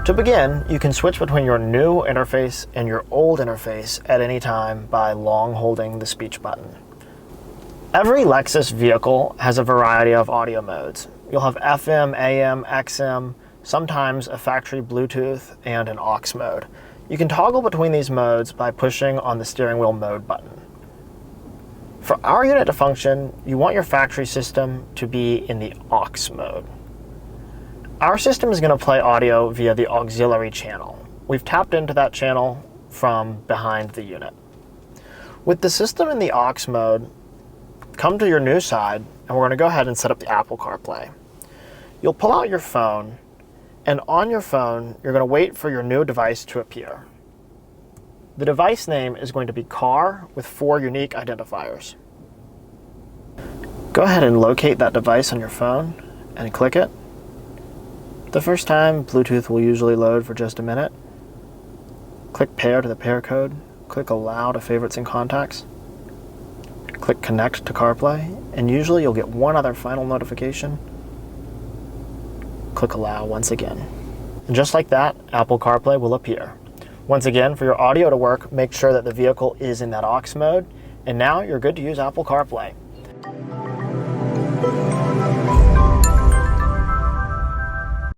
To begin, you can switch between your new interface and your old interface at any time by long holding the speech button. Every Lexus vehicle has a variety of audio modes. You'll have FM, AM, XM, sometimes a factory Bluetooth, and an aux mode. You can toggle between these modes by pushing on the steering wheel mode button. For our unit to function, you want your factory system to be in the aux mode. Our system is going to play audio via the auxiliary channel. We've tapped into that channel from behind the unit. With the system in the aux mode, come to your new side, and we're going to go ahead and set up the Apple CarPlay. You'll pull out your phone, and on your phone, you're going to wait for your new device to appear. The device name is going to be Car with 4 unique identifiers. Go ahead and locate that device on your phone and click it. The first time, Bluetooth will usually load for just a minute. Click Pair to the pair code. Click Allow to Favorites and Contacts. Click Connect to CarPlay, and usually you'll get one other final notification. Click Allow once again. And just like that, Apple CarPlay will appear. Once again, for your audio to work, make sure that the vehicle is in that aux mode, and now you're good to use Apple CarPlay.